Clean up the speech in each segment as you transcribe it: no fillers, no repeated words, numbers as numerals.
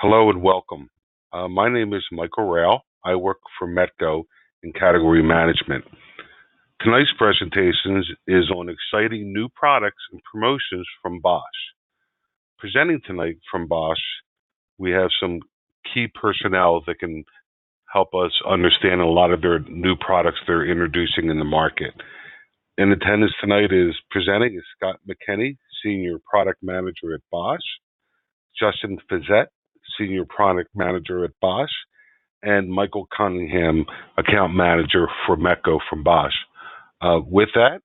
Hello and welcome. My name is Michael Rail. I work for MEDCO in category management. Tonight's presentation is on exciting new products and promotions from BOSCH. Presenting tonight from BOSCH, we have some key personnel that can help us understand a lot of their new products they're introducing in the market. In attendance tonight is presenting is Scott McKinney, Senior Product Manager at BOSCH, Justin Fizzette, Senior Product Manager at BOSCH, and Michael Cunningham, Account Manager for MEDCO from BOSCH. With that,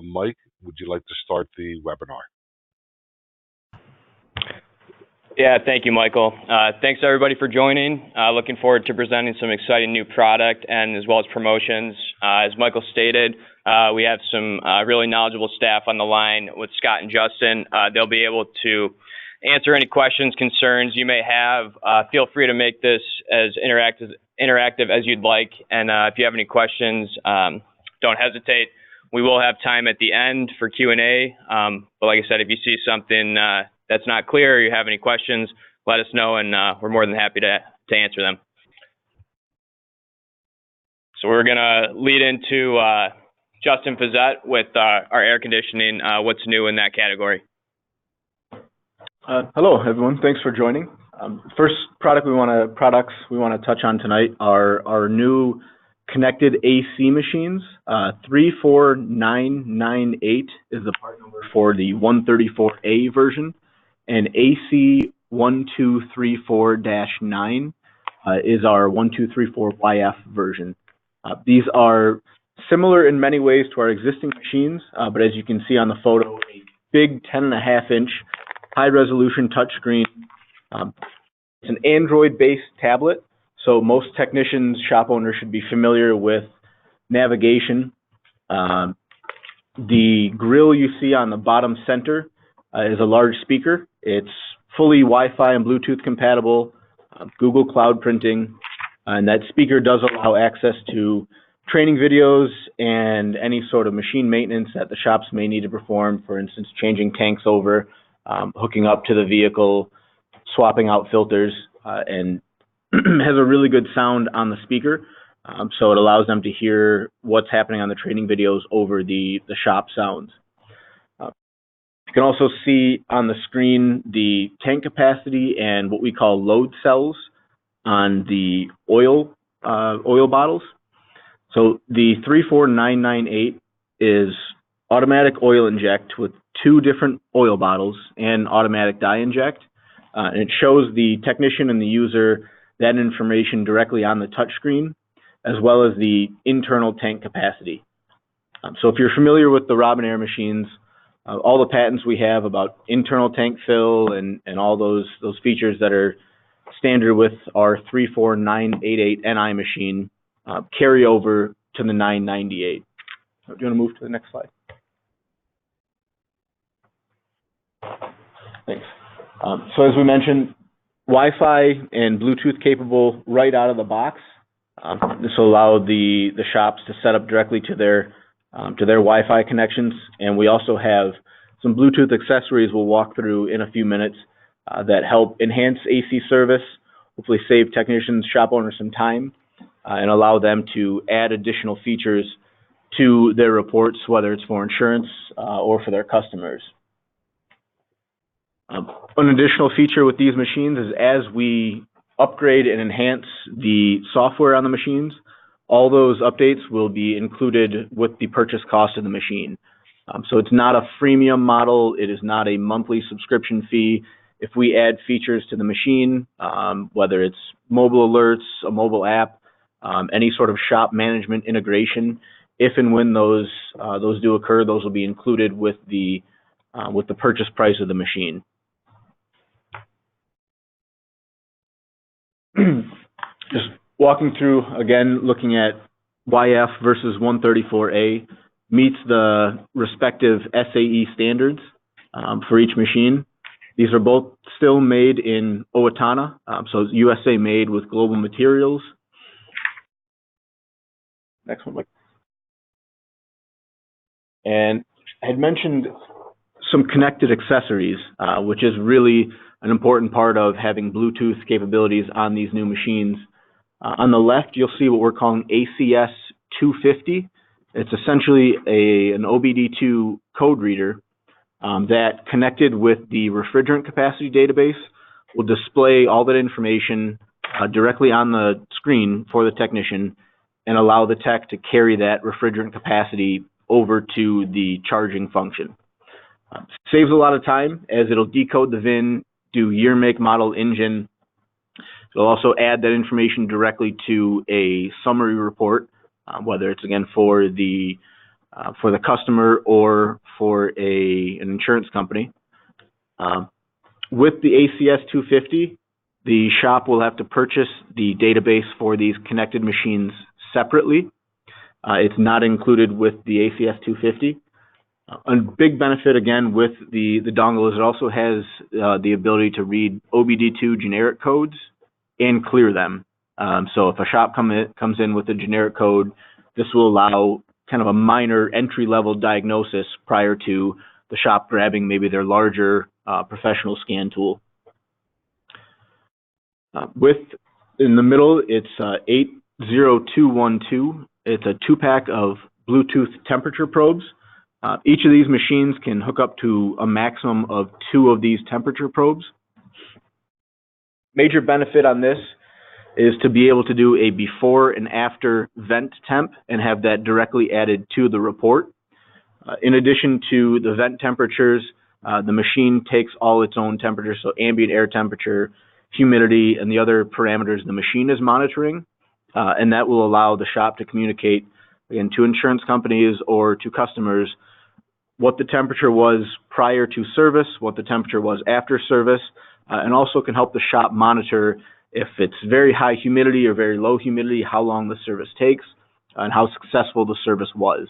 Mike, would you like to start the webinar? Yeah, thank you, Michael. Thanks everybody for joining. Looking forward to presenting some exciting new product and as well as promotions. As Michael stated, we have some really knowledgeable staff on the line with Scott and Justin. They'll be able to answer any questions, concerns you may have. Feel free to make this as interactive as you'd like. And if you have any questions, don't hesitate. We will have time at the end for Q&A. But like I said, if you see something that's not clear or you have any questions, let us know, and we're more than happy to answer them. So we're going to lead into Justin Fizzette with our air conditioning, what's new in that category. Hello, everyone. Thanks for joining. First products we want to touch on tonight are our new connected AC machines. 34998 is the part number for the 134A version, and AC 1234-9 is our 1234YF version. These are similar in many ways to our existing machines, but as you can see on the photo, a big 10.5-inch high-resolution touchscreen. It's an Android-based tablet, so most technicians, shop owners should be familiar with navigation. The grill you see on the bottom center is a large speaker. It's fully Wi-Fi and Bluetooth compatible, Google Cloud printing, and that speaker does allow access to training videos and any sort of machine maintenance that the shops may need to perform, for instance, changing tanks over, hooking up to the vehicle, swapping out filters, and has a really good sound on the speaker, so it allows them to hear what's happening on the training videos over the shop sounds. You can also see on the screen the tank capacity and what we call load cells on the oil bottles. So the 34998 is automatic oil inject with 2 different oil bottles and automatic die inject. And it shows the technician and the user that information directly on the touchscreen, as well as the internal tank capacity. So if you're familiar with the Robinair machines, all the patents we have about internal tank fill and all those features that are standard with our 34988 NI machine carry over to the 998. Do you want to move to the next slide? Thanks. So as we mentioned, Wi-Fi and Bluetooth capable right out of the box. This will allow the shops to set up directly to their Wi-Fi connections, and we also have some Bluetooth accessories we'll walk through in a few minutes that help enhance AC service, hopefully save technicians, shop owners some time, and allow them to add additional features to their reports, whether it's for insurance or for their customers. An additional feature with these machines is as we upgrade and enhance the software on the machines, all those updates will be included with the purchase cost of the machine. So it's not a freemium model. It is not a monthly subscription fee. If we add features to the machine, whether it's mobile alerts, a mobile app, any sort of shop management integration, if and when those do occur, those will be included with the purchase price of the machine. Just walking through, again, looking at YF versus 134A meets the respective SAE standards for each machine. These are both still made in Owatonna, so USA made with global materials. Next one, Mike. And I had mentioned some connected accessories, which is really an important part of having Bluetooth capabilities on these new machines. On the left, you'll see what we're calling ACS 250. It's essentially an OBD2 code reader that, connected with the refrigerant capacity database, will display all that information directly on the screen for the technician and allow the tech to carry that refrigerant capacity over to the charging function. Saves a lot of time, as it'll decode the VIN, do year, make, model, engine. It'll also add that information directly to a summary report, whether it's, again, for the customer or for an insurance company. With the ACS 250, the shop will have to purchase the database for these connected machines separately. It's not included with the ACS 250. A big benefit, again, with the dongle is it also has the ability to read OBD2 generic codes and clear them. So if a shop comes in with a generic code, this will allow kind of a minor entry-level diagnosis prior to the shop grabbing maybe their larger professional scan tool. In the middle, it's 80212. It's a 2-pack of Bluetooth temperature probes. Each of these machines can hook up to a maximum of 2 of these temperature probes. Major benefit on this is to be able to do a before and after vent temp and have that directly added to the report. In addition to the vent temperatures, the machine takes all its own temperatures, so ambient air temperature, humidity, and the other parameters the machine is monitoring, and that will allow the shop to communicate, again, to insurance companies or to customers what the temperature was prior to service, what the temperature was after service, and also can help the shop monitor if it's very high humidity or very low humidity, how long the service takes, and how successful the service was.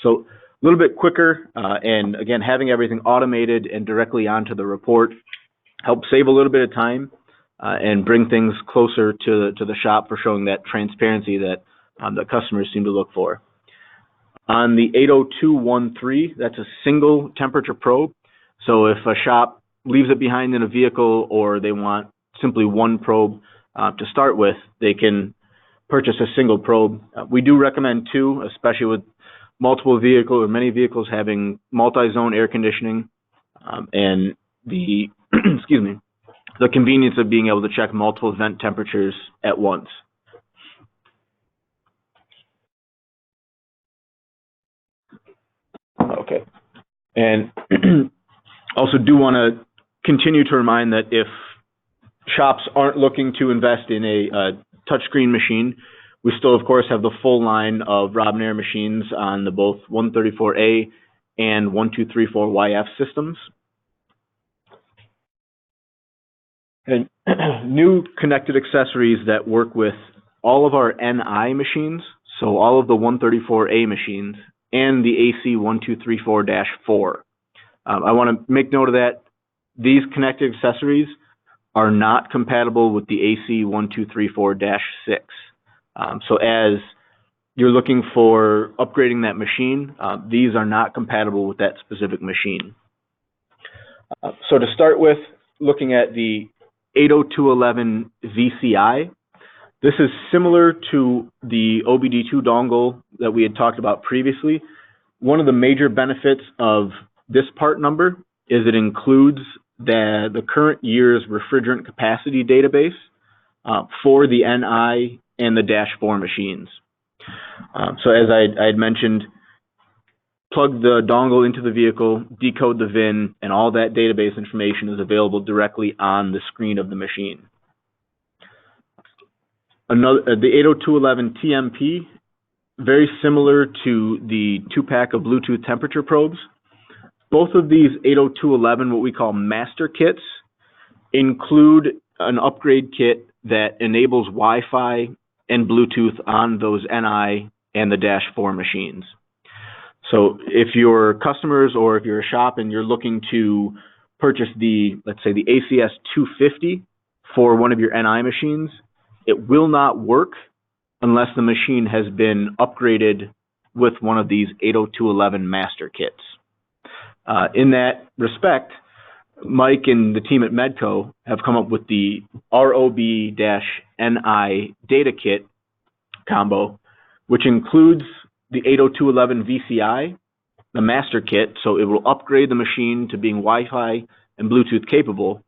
So a little bit quicker, and again, having everything automated and directly onto the report helps save a little bit of time and bring things closer to the shop for showing that transparency that the customers seem to look for. On the 80213, that's a single temperature probe. So if a shop leaves it behind in a vehicle or they want simply one probe to start with, they can purchase a single probe. We do recommend 2, especially with multiple vehicles or many vehicles having multi-zone air conditioning and the excuse me, the convenience of being able to check multiple vent temperatures at once. Okay, and also do want to continue to remind that if shops aren't looking to invest in a touchscreen machine, we still, of course, have the full line of Robinair machines on the both 134A and 1234YF systems. And new connected accessories that work with all of our NI machines, so all of the 134A machines, and the AC 1234-4. I want to make note of that. These connected accessories are not compatible with the AC 1234-6. So as you're looking for upgrading that machine, these are not compatible with that specific machine. So to start with, looking at the 80211 VCI, this is similar to the OBD2 dongle that we had talked about previously. One of the major benefits of this part number is it includes the current year's refrigerant capacity database for the NI and the -4 machines. So as I had mentioned, plug the dongle into the vehicle, decode the VIN, and all that database information is available directly on the screen of the machine. The 80211 TMP, very similar to the 2-pack of Bluetooth temperature probes. Both of these 80211, what we call master kits, include an upgrade kit that enables Wi-Fi and Bluetooth on those NI and the -4 machines. So if you're customers or if you're a shop and you're looking to purchase let's say the ACS 250 for one of your NI machines, it will not work unless the machine has been upgraded with one of these 80211 master kits. In that respect, Mike and the team at MEDCO have come up with the ROB-NI data kit combo, which includes the 802.11 VCI, the master kit, so it will upgrade the machine to being Wi-Fi and Bluetooth capable,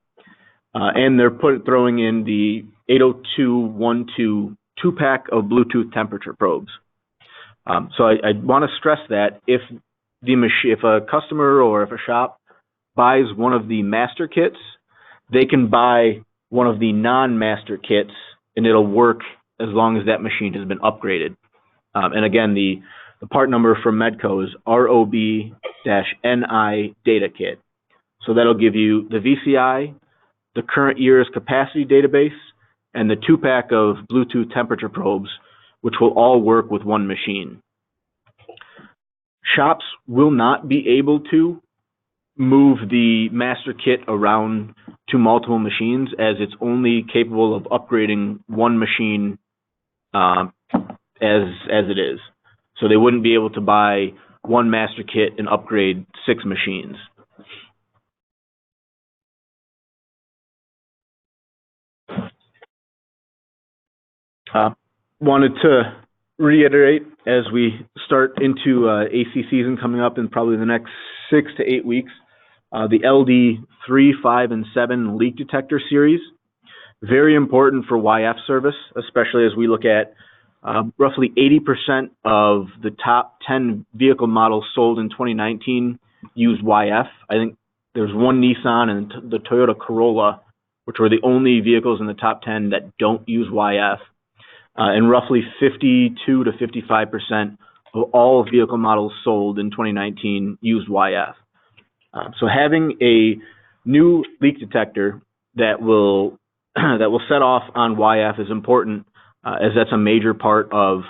and they're throwing in the 802.12 two-pack of Bluetooth temperature probes. So I want to stress that if a customer or if a shop buys one of the master kits, they can buy one of the non-master kits, and it'll work as long as that machine has been upgraded. And again, the part number from MEDCO is ROB-NI data kit. So that'll give you the VCI, the current year's capacity database, and the two-pack of Bluetooth temperature probes, which will all work with one machine. Shops will not be able to move the master kit around to multiple machines, as it's only capable of upgrading one machine as it is. So they wouldn't be able to buy one master kit and upgrade 6 machines. Wanted to reiterate, as we start into AC season coming up in probably the next 6 to 8 weeks, the LD 3, 5, and 7 leak detector series. Very important for YF service, especially as we look at roughly 80% of the top 10 vehicle models sold in 2019 used YF. I think there's one Nissan and the Toyota Corolla, which were the only vehicles in the top 10 that don't use YF. And roughly 52 to 55% of all vehicle models sold in 2019 used YF. So having a new leak detector that will set off on YF is important, as that's a major part of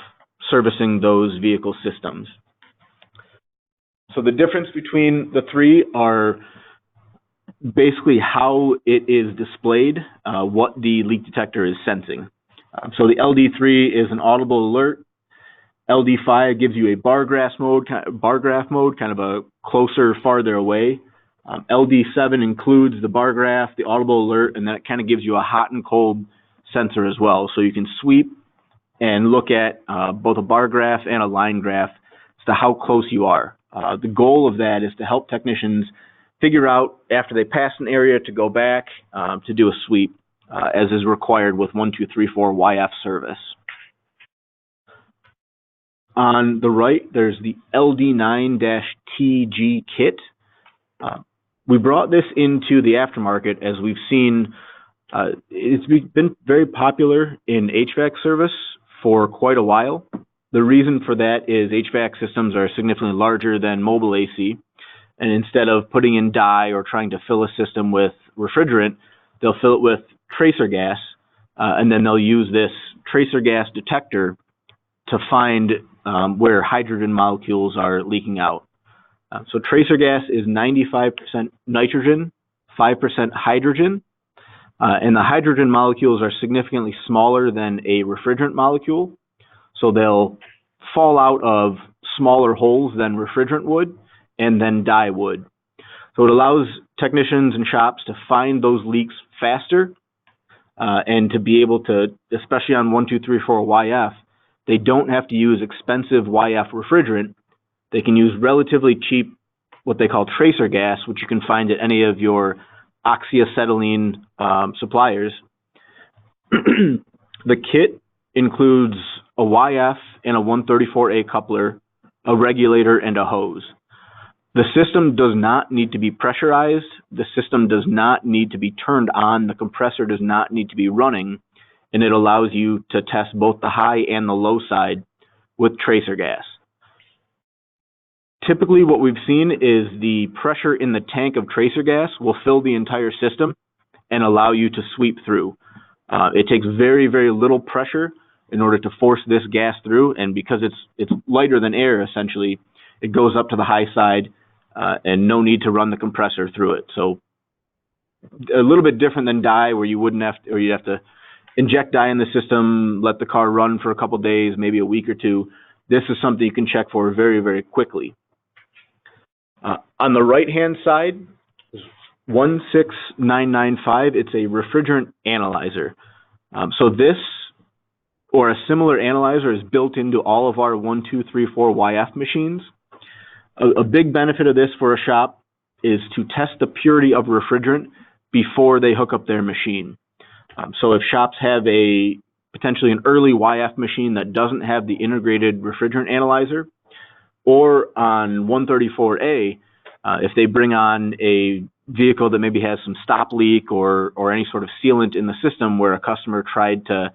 servicing those vehicle systems. So the difference between the three are basically how it is displayed, what the leak detector is sensing. So the LD3 is an audible alert. LD5 gives you a bar graph mode, kind of a closer, farther away. LD7 includes the bar graph, the audible alert, and that kind of gives you a hot and cold sensor as well. So you can sweep and look at both a bar graph and a line graph as to how close you are. The goal of that is to help technicians figure out, after they pass an area, to go back to do a sweep, as is required with 1234 YF service. On the right, there's the LD9-TG kit. We brought this into the aftermarket as we've seen it's been very popular in HVAC service for quite a while. The reason for that is HVAC systems are significantly larger than mobile AC, and instead of putting in dye or trying to fill a system with refrigerant, they'll fill it with tracer gas, and then they'll use this tracer gas detector to find where hydrogen molecules are leaking out. So tracer gas is 95% nitrogen, 5% hydrogen, and the hydrogen molecules are significantly smaller than a refrigerant molecule, so they'll fall out of smaller holes than refrigerant would and then dye would. So it allows technicians and shops to find those leaks faster, and to be able to, especially on 1234 YF, they don't have to use expensive YF refrigerant. They can use relatively cheap, what they call tracer gas, which you can find at any of your oxyacetylene suppliers. The kit includes a YF and a 134A coupler, a regulator, and a hose. The system does not need to be pressurized. The system does not need to be turned on. The compressor does not need to be running, and it allows you to test both the high and the low side with tracer gas. Typically, what we've seen is the pressure in the tank of tracer gas will fill the entire system and allow you to sweep through. It takes very, very little pressure in order to force this gas through, and because it's lighter than air, essentially, it goes up to the high side, and no need to run the compressor through it. So a little bit different than dye, where you wouldn't have to, or you'd have to inject dye in the system, let the car run for a couple days, maybe a week or two. This is something you can check for very, very quickly. On the right-hand side, 16995, it's a refrigerant analyzer. So this or a similar analyzer is built into all of our 1234YF machines. A big benefit of this for a shop is to test the purity of refrigerant before they hook up their machine. So if shops have potentially an early YF machine that doesn't have the integrated refrigerant analyzer, or on 134A, if they bring on a vehicle that maybe has some stop leak or any sort of sealant in the system where a customer tried to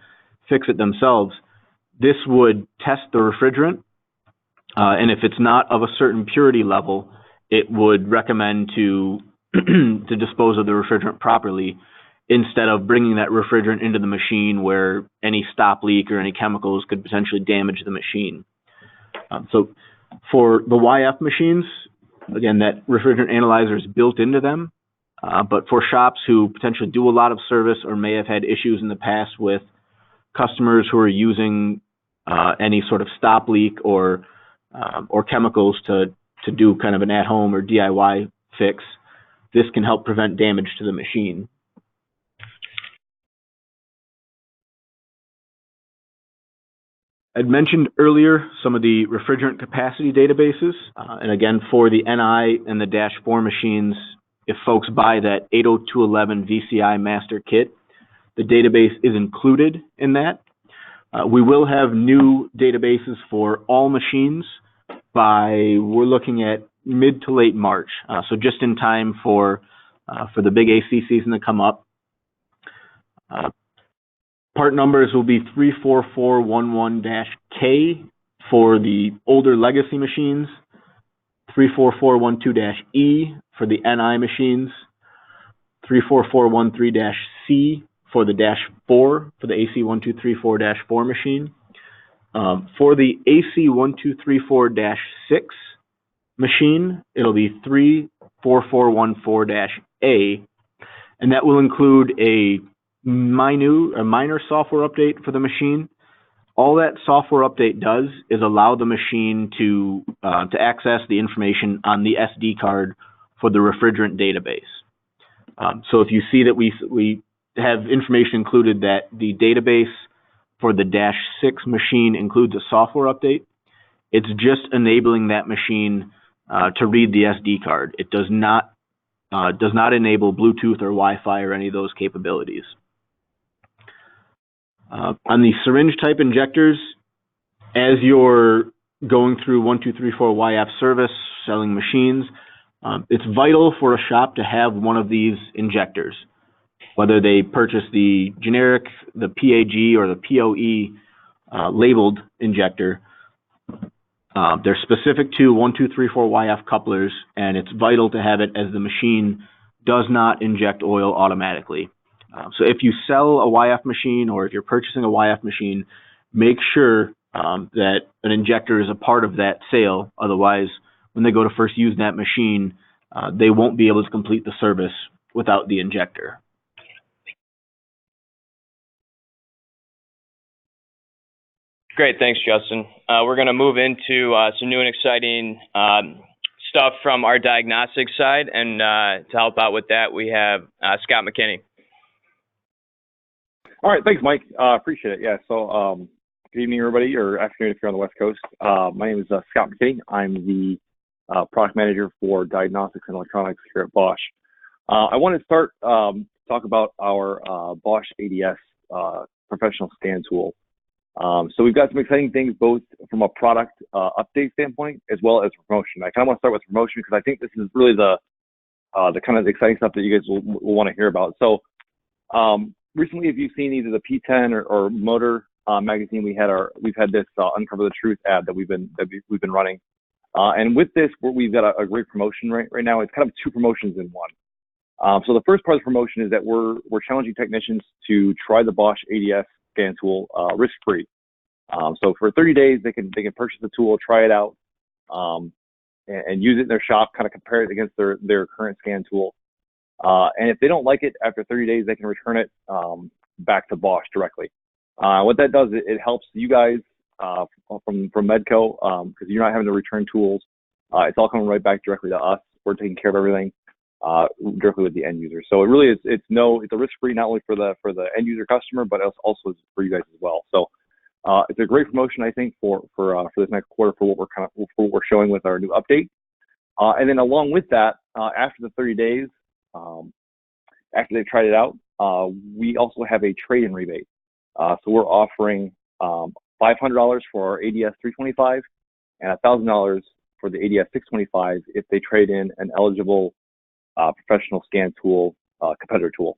fix it themselves, this would test the refrigerant, and if it's not of a certain purity level, it would recommend to to dispose of the refrigerant properly instead of bringing that refrigerant into the machine where any stop leak or any chemicals could potentially damage the machine. So for the YF machines, again, that refrigerant analyzer is built into them, but for shops who potentially do a lot of service or may have had issues in the past with customers who are using any sort of stop leak or chemicals to do kind of an at-home or DIY fix, this can help prevent damage to the machine. I'd mentioned earlier some of the refrigerant capacity databases, and again, for the NI and the Dash 4 machines, if folks buy that 80211 VCI master kit, the database is included in that. We will have new databases for all machines we're looking at mid to late March, so just in time for the big AC season to come up. Part numbers will be 34411-K for the older legacy machines, 34412-E for the NI machines, 34413-C for the Dash 4 for the AC 1234-4 machine. For the AC 1234-6 machine, it'll be 34414-A, and that will include a minor software update for the machine. All that software update does is allow the machine to access the information on the SD card for the refrigerant database. So if you see that we have information included that the database for the Dash 6 machine includes a software update, it's just enabling that machine to read the SD card. It does not enable Bluetooth or Wi-Fi or any of those capabilities. On the syringe type injectors, as you're going through 1234YF service, selling machines, it's vital for a shop to have one of these injectors, whether they purchase the generic, the PAG, or the POE labeled injector. They're specific to 1234YF couplers, and it's vital to have it as the machine does not inject oil automatically. So if you sell a YF machine or if you're purchasing a YF machine, make sure that an injector is a part of that sale. Otherwise, when they go to first use that machine, they won't be able to complete the service without the injector. Great, thanks, Justin. We're going to move into some new and exciting stuff from our diagnostics side, and to help out with that, we have Scott McKinney. All right, thanks, Mike. Appreciate it. Yeah, so good evening, everybody, or afternoon if you're on the West Coast. My name is Scott McKinney. I'm the product manager for diagnostics and electronics here at BOSCH. I want to start talk about our BOSCH ADS professional scan tool. So we've got some exciting things both from a product update standpoint as well as promotion. I kind of want to start with promotion because I think this is really the kind of exciting stuff that you guys will want to hear about. So recently, if you've seen either the P10 or Motor magazine, we've had this Uncover the Truth ad that we've been running, and with this we've got a great promotion right now. It's kind of two promotions in one. So the first part of the promotion is that we're challenging technicians to try the BOSCH ADS scan tool risk-free. So for 30 days, they can purchase the tool, try it out, and use it in their shop, kind of compare it against their current scan tool. And if they don't like it after 30 days, they can return it back to BOSCH directly. What that does, it helps you guys from MEDCO because you're not having to return tools. It's all coming right back directly to us. We're taking care of everything directly with the end user. So it really is. It's a risk-free not only for the end user customer, but also for you guys as well. So it's a great promotion, I think, for this next quarter for what we're showing with our new update. And then along with that, after the 30 days, after they've tried it out, we also have a trade-in rebate. So we're offering $500 for our ADS 325 and $1,000 for the ADS 625 if they trade in an eligible professional scan tool, competitor tool.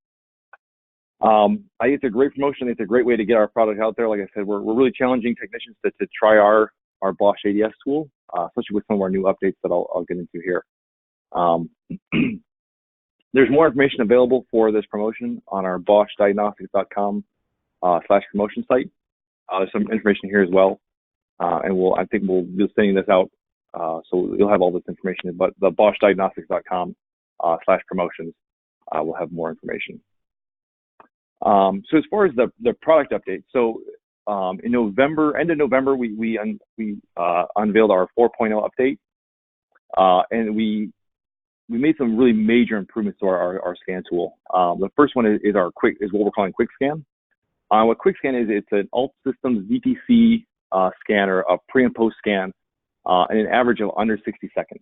I think it's a great promotion. It's a great way to get our product out there. Like I said, we're really challenging technicians to try our BOSCH ADS tool, especially with some of our new updates that I'll get into here. There's more information available for this promotion on our BOSCHdiagnostics.com /promotion site. There's some information here as well, and I think we'll be sending this out, so you'll have all this information. But the BOSCHdiagnostics.com /promotions will have more information. So as far as the product update, so in November, end of November, we unveiled our 4.0 update, and we made some really major improvements to our scan tool. The first one is what we're calling Quick Scan. What Quick Scan is, it's an alt systems VTC scanner, a pre and post scan, and an average of under 60 seconds.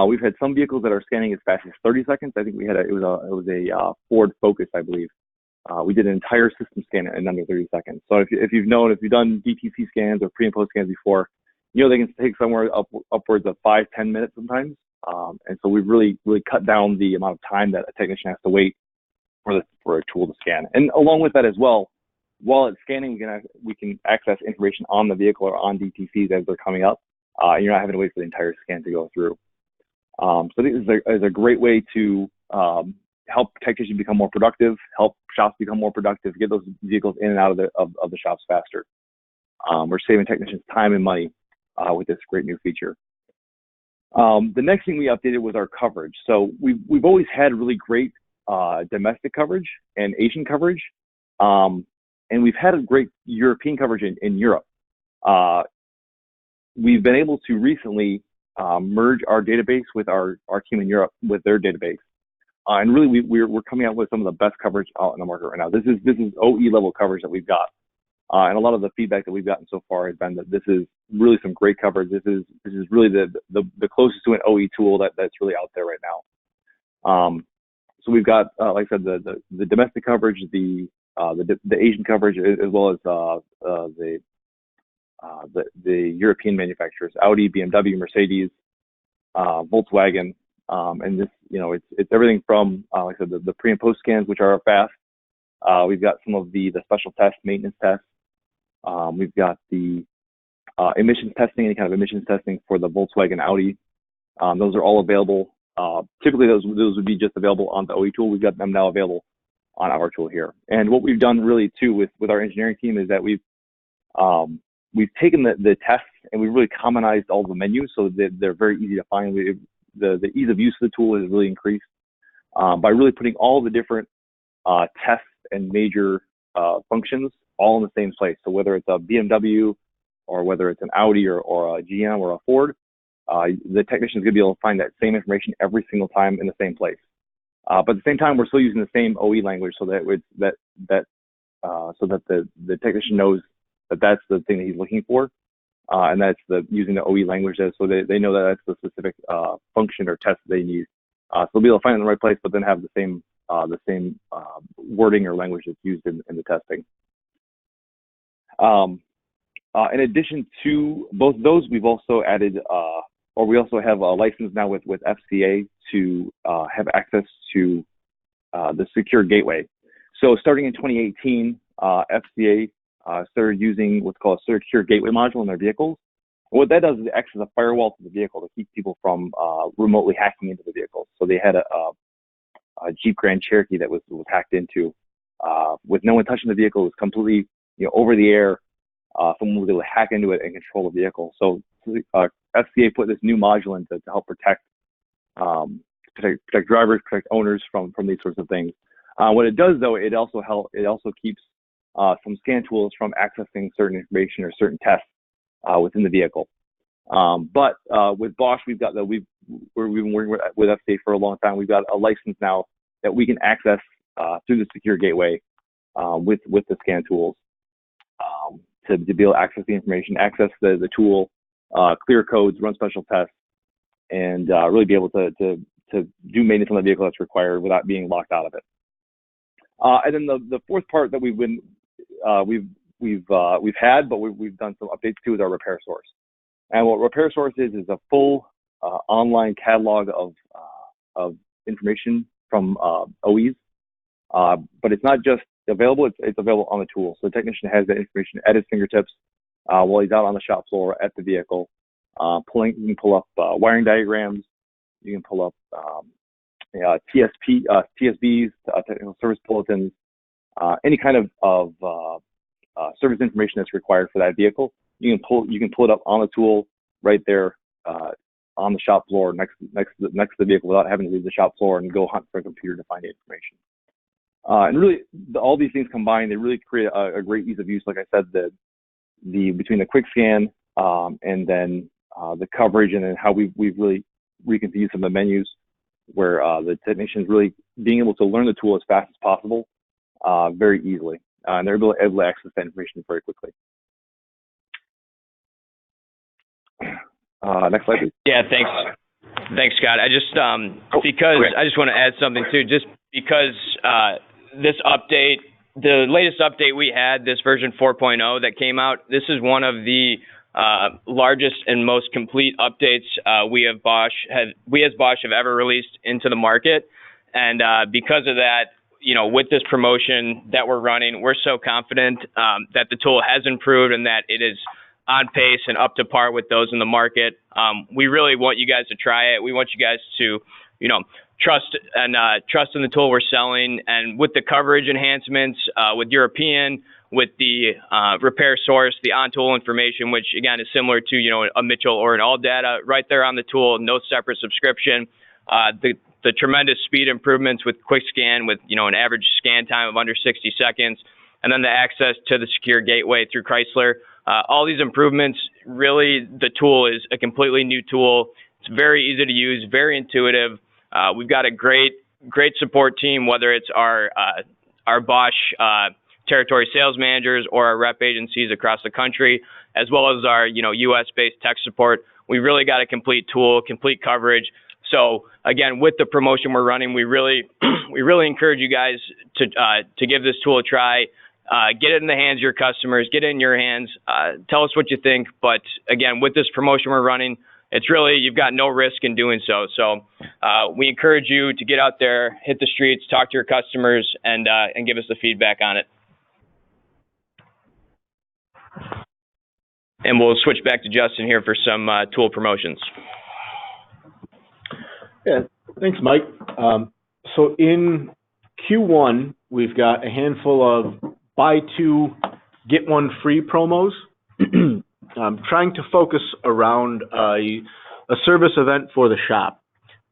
We've had some vehicles that are scanning as fast as 30 seconds. I think it was a Ford Focus, I believe. We did an entire system scan in under 30 seconds. So if you've done DTC scans or pre and post scans before, you know they can take somewhere upwards of 5-10 minutes sometimes. And so we've really cut down the amount of time that a technician has to wait for a tool to scan. And along with that as well, while it's scanning, we can access information on the vehicle or on DTCs as they're coming up. And you're not having to wait for the entire scan to go through. So this is a great way to help technicians become more productive, help shops become more productive, get those vehicles in and out of the shops faster. We're saving technicians time and money with this great new feature. The next thing we updated was our coverage. So we've always had really great domestic coverage and Asian coverage, and we've had a great European coverage in Europe. We've been able to recently merge our database with our team in Europe with their database, and really we're coming out with some of the best coverage out in the market right now. This is OE level coverage that we've got. And a lot of the feedback that we've gotten so far has been that this is really some great coverage. This is really the closest to an OE tool that's really out there right now. So we've got, like I said, the domestic coverage, the Asian coverage, as well as the European manufacturers: Audi, BMW, Mercedes, Volkswagen, and this, it's everything from, like I said, the pre and post scans, which are fast. We've got some of the special tests, maintenance tests. We've got the emissions testing, any kind of emissions testing for the Volkswagen, Audi. Those are all available. Typically, those would be just available on the OE tool. We've got them now available on our tool here. And what we've done really too with our engineering team is that we've taken the tests and we've really commonized all the menus so that they're very easy to find. The ease of use of the tool has really increased by really putting all the different tests and major functions all in the same place. So whether it's a BMW or whether it's an Audi or a GM or a Ford, the technician's gonna be able to find that same information every single time in the same place. But at the same time, we're still using the same OE language so that the technician knows that that's the thing that he's looking for, and that's using the OE language so they know that that's the specific function or test that they need. So they'll be able to find it in the right place, but then have the same wording or language that's used in the testing. In addition to both of those, we've also added, we also have a license now with FCA to have access to the secure gateway. So starting in 2018, FCA started using what's called a secure gateway module in their vehicles. And what that does is it acts as a firewall to the vehicle to keep people from remotely hacking into the vehicle. So they had a Jeep Grand Cherokee that was hacked into with no one touching the vehicle. It was completely over the air. Someone was able to hack into it and control the vehicle. So FCA put this new module in to help protect drivers, protect owners from these sorts of things. What it does, though, it also keeps some scan tools from accessing certain information or certain tests within the vehicle. But with BOSCH, we've been working with FCA for a long time. We've got a license now that we can access through the secure gateway with the scan tools to be able to access the information, access the tool, clear codes, run special tests, and really be able to do maintenance on the vehicle that's required without being locked out of it. And then the fourth part that we've had, but we've done some updates to, is our repair source. And what repair source is a full online catalog of information from OEs, but it's not just available; it's available on the tool. So the technician has that information at his fingertips while he's out on the shop floor at the vehicle. You can pull up wiring diagrams. You can pull up TSBs, technical service bulletins, any kind of service information that's required for that vehicle. You can pull it up on the tool right there on the shop floor next to the vehicle without having to leave the shop floor and go hunt for a computer to find the information. And really, all these things combined, they really create a great ease of use. Like I said, between the quick scan and then the coverage, and then how we've really reconfigured some of the menus, where the technicians really being able to learn the tool as fast as possible, very easily, and they're able to access that information very quickly. Next slide, please. Yeah, thanks, Scott. I just I just want to add something too, just because this update, the latest update we had, this version 4.0 that came out, this is one of the largest and most complete updates we as Bosch have ever released into the market. And because of that, with this promotion that we're running, we're so confident that the tool has improved and that it is on pace and up to par with those in the market. We really want you guys to try it. We want you guys to, trust in the tool we're selling, and with the coverage enhancements, with European, with the repair source, the on-tool information, which again is similar to a Mitchell or an ALLDATA, right there on the tool, no separate subscription. The tremendous speed improvements with quick scan, with an average scan time of under 60 seconds, and then the access to the secure gateway through Chrysler. All these improvements, really, the tool is a completely new tool. It's very easy to use, very intuitive. We've got a great support team, whether it's our Bosch territory sales managers or our rep agencies across the country, as well as our U.S.-based tech support. We really got a complete tool, complete coverage. So again, with the promotion we're running, we really encourage you guys to give this tool a try. Get it in the hands of your customers, get it in your hands, tell us what you think. But again, with this promotion we're running, it's really, you've got no risk in doing so. So we encourage you to get out there, hit the streets, talk to your customers, and give us the feedback on it. And we'll switch back to Justin here for some tool promotions. Yeah, thanks, Mike. So in Q1, we've got a handful of buy two, get one free promos. I'm trying to focus around a service event for the shop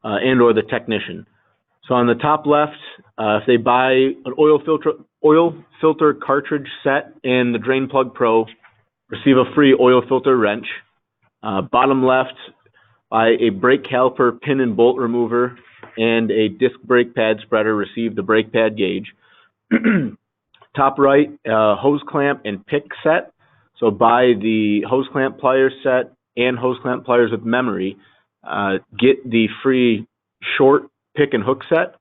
and or the technician. So on the top left, if they buy an oil filter cartridge set and the Drain Plug Pro, receive a free oil filter wrench. Bottom left, buy a brake caliper pin and bolt remover and a disc brake pad spreader, receive the brake pad gauge. Top right, hose clamp and pick set. So buy the hose clamp pliers set and hose clamp pliers with memory. Get the free short pick and hook set.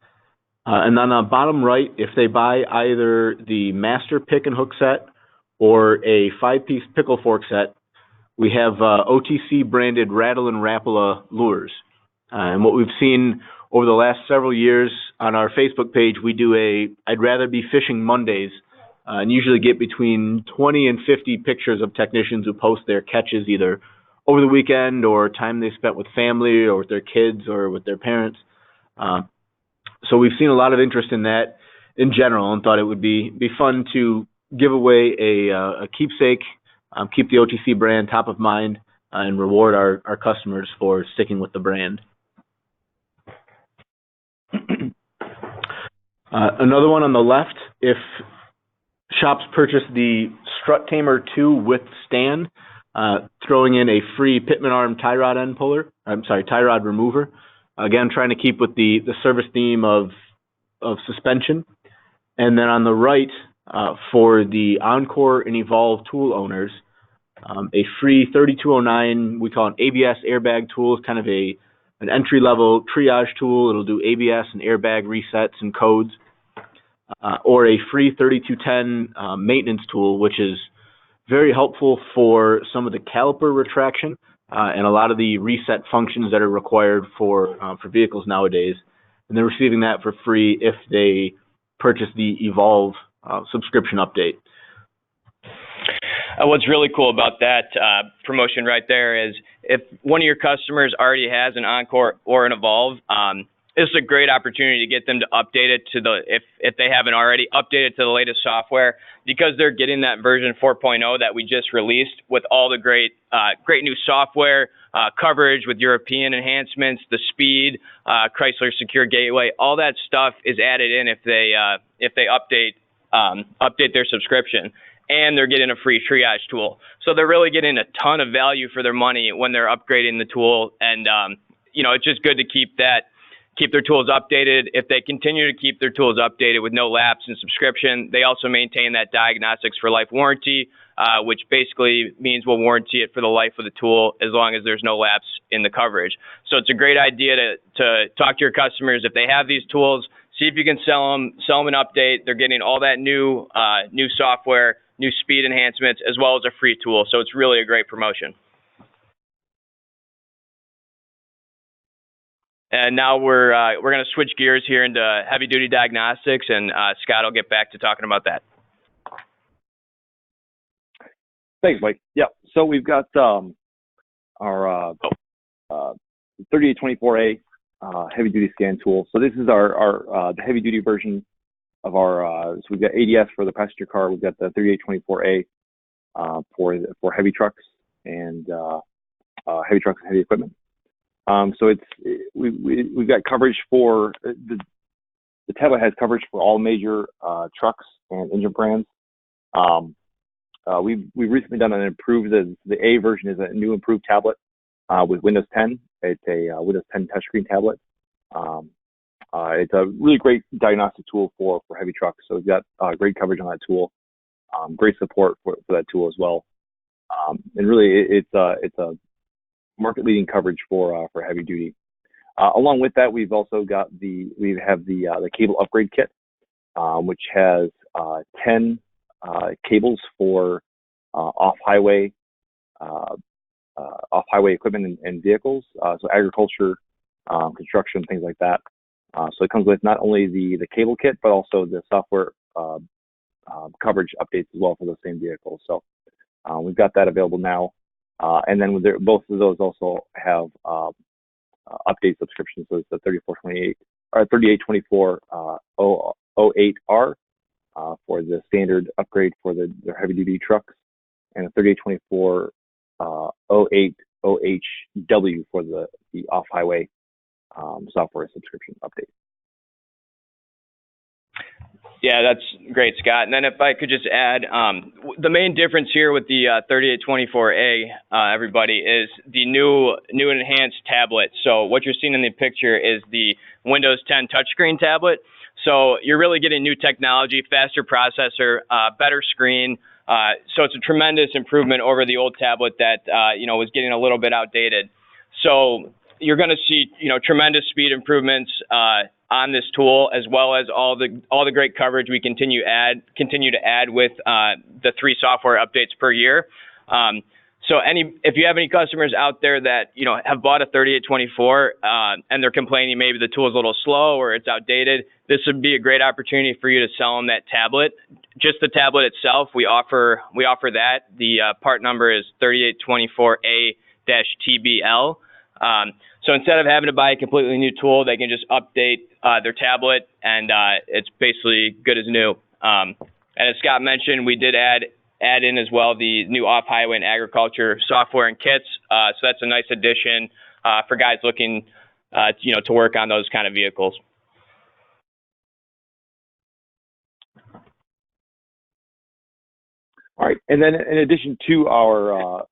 And then on bottom right, if they buy either the master pick and hook set or a 5-piece pickle fork set, we have OTC branded Rattle and Rapala lures. And what we've seen over the last several years on our Facebook page, we do I'd rather be fishing Mondays, and usually get between 20 and 50 pictures of technicians who post their catches either over the weekend or time they spent with family or with their kids or with their parents. So we've seen a lot of interest in that in general, and thought it would be fun to give away a keepsake, keep the OTC brand top of mind, and reward our customers for sticking with the brand. Another one on the left, if shops purchase the Strut Tamer 2 with stand, throwing in a free Pitman arm tie rod tie rod remover. Again, trying to keep with the service theme of suspension. And then on the right, for the Encore and Evolve tool owners, a free 3209, we call it an ABS airbag tool. It's kind of an entry-level triage tool. It'll do ABS and airbag resets and codes. Or a free 3210 maintenance tool, which is very helpful for some of the caliper retraction and a lot of the reset functions that are required for vehicles nowadays. And they're receiving that for free if they purchase the Evolve subscription update. What's really cool about that promotion right there is if one of your customers already has an Encore or an Evolve, this is a great opportunity to get them to update it to if they haven't already, updated to the latest software, because they're getting that version 4.0 that we just released with all the great new software, coverage with European enhancements, the speed, Chrysler Secure Gateway, all that stuff is added in if they update their subscription. And they're getting a free triage tool. So they're really getting a ton of value for their money when they're upgrading the tool. And, it's just good to keep their tools updated. If they continue to keep their tools updated with no lapse in subscription, they also maintain that diagnostics for life warranty, which basically means we'll warranty it for the life of the tool as long as there's no lapse in the coverage. So it's a great idea to talk to your customers. If they have these tools, see if you can sell them an update. They're getting all that new software, new speed enhancements, as well as a free tool. So it's really a great promotion. And now we're going to switch gears here into heavy duty diagnostics, and Scott will get back to talking about that. Thanks, Mike. Yeah, so we've got our 3824A heavy duty scan tool. So this is our the heavy duty version of our, so we've got ADS for the passenger car. We've got the 3824A for heavy trucks and heavy equipment. So we've got coverage for the tablet has coverage for all major trucks and engine brands. We've recently done an improved, the A version is a new improved tablet with Windows 10. It's a Windows 10 touchscreen tablet. It's a really great diagnostic tool for heavy trucks. So we've got great coverage on that tool, great support for that tool as well. And really, it's a market-leading coverage for heavy duty. Along with that, we've also got the cable upgrade kit, which has 10 cables for off-highway equipment and vehicles, so agriculture, construction, things like that. So it comes with not only the cable kit, but also the software coverage updates as well for those same vehicles. So we've got that available now. And then both of those also have update subscriptions. So it's the 3428 or 3824 08R for the standard upgrade for the heavy duty trucks, and the 3824 08 OHW for the off highway software subscription update. Yeah, that's great, Scott. And then if I could just add, the main difference here with the 3824A, everybody, is the new and enhanced tablet. So what you're seeing in the picture is the Windows 10 touchscreen tablet. So you're really getting new technology, faster processor, better screen. So it's a tremendous improvement over the old tablet that was getting a little bit outdated. So you're going to see tremendous speed improvements on this tool, as well as all the great coverage we continue to add with the 3 software updates per year. So if you have any customers out there that have bought a 3824 and they're complaining maybe the tool is a little slow or it's outdated, this would be a great opportunity for you to sell them that tablet. Just the tablet itself, we offer that. The part number is 3824A-TBL. So instead of having to buy a completely new tool, they can just update their tablet, and it's basically good as new. And as Scott mentioned, we did add in as well the new off-highway and agriculture software and kits. So that's a nice addition for guys looking, to work on those kind of vehicles. All All right, and then in addition to our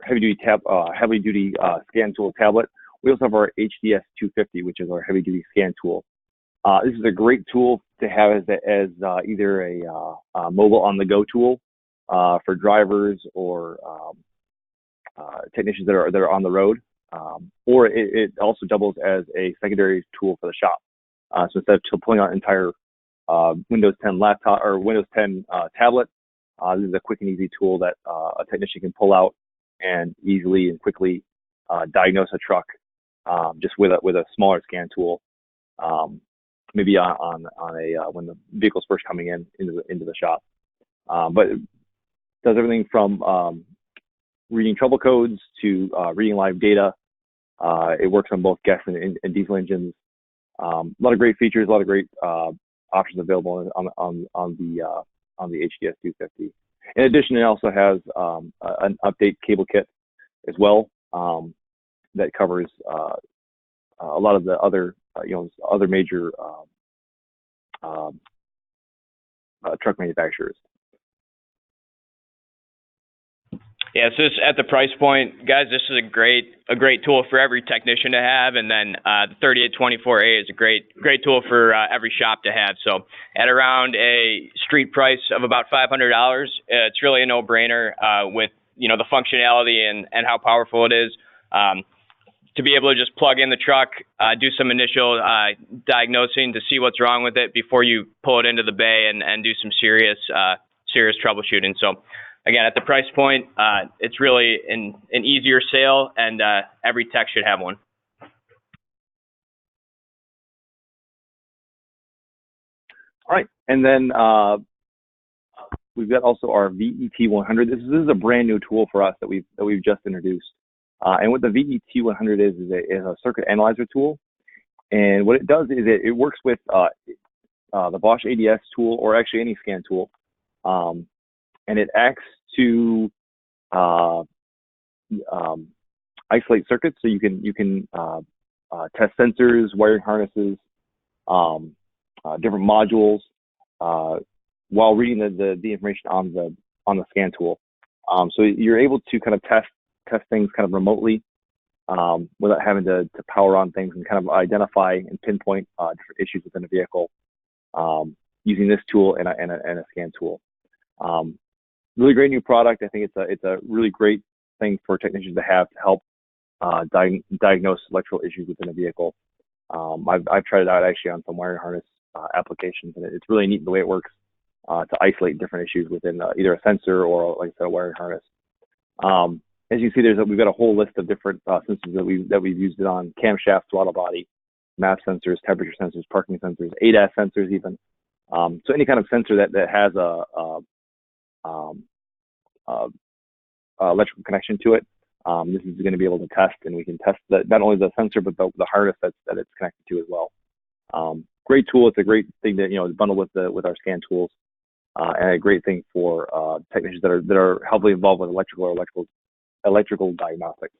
heavy duty scan tool tablet, we also have our HDS 250, which is our heavy duty scan tool. This is a great tool to have as either a mobile on the go tool for drivers or technicians that are on the road, or it also doubles as a secondary tool for the shop. So instead of pulling out an entire Windows 10 laptop or Windows 10 tablet, this is a quick and easy tool that a technician can pull out and easily and quickly diagnose a truck just with a smaller scan tool. Maybe on a when the vehicle's first coming into the shop, but it does everything from reading trouble codes to reading live data. It works on both gas and diesel engines. A lot of great features, a lot of great options available on the HDS 250. In addition, it also has an update cable kit as well that covers a lot of the other other major truck manufacturers. Yeah, so at the price point, guys, this is a great tool for every technician to have, and then the 3824A is a great tool for every shop to have. So at around a street price of about $500, it's really a no-brainer with the functionality and how powerful it is. To be able to just plug in the truck, do some initial diagnosing to see what's wrong with it before you pull it into the bay and do some serious troubleshooting. So again, at the price point, it's really an easier sale, and every tech should have one. All right, and then we've got also our VET 100. This is a brand new tool for us that we've just introduced. And what the VET 100 is a circuit analyzer tool. And what it does is it works with the BOSCH ADS tool, or actually any scan tool. And it acts to isolate circuits, so you can test sensors, wiring harnesses, different modules, while reading the information on the scan tool. So you're able to kind of test things kind of remotely without having to power on things, and kind of identify and pinpoint different issues within a vehicle using this tool and a scan tool. Really great new product. I think it's a really great thing for technicians to have to help diagnose electrical issues within a vehicle. I've tried it out actually on some wiring harness applications, and it's really neat the way it works to isolate different issues within either a sensor or, like I said, a wiring harness. As you can see, we've got a whole list of different sensors that we've used it on: camshaft, throttle body, map sensors, temperature sensors, parking sensors, ADAS sensors even. So any kind of sensor that has electrical connection to it, this is going to be able to test, and we can test not only the sensor but the harness that it's connected to as well. Great tool. It's a great thing to bundle with our scan tools, and a great thing for technicians that are heavily involved with electrical diagnostics.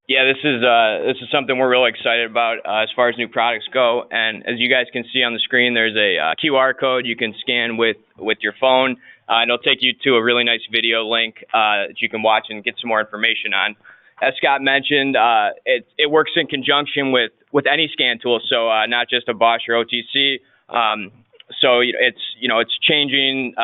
Yeah, this is something we're really excited about as far as new products go. And as you guys can see on the screen, there's a QR code you can scan with your phone. And it'll take you to a really nice video link that you can watch and get some more information on. As Scott mentioned, it works in conjunction with any scan tool, so not just a BOSCH or OTC. So it's changing.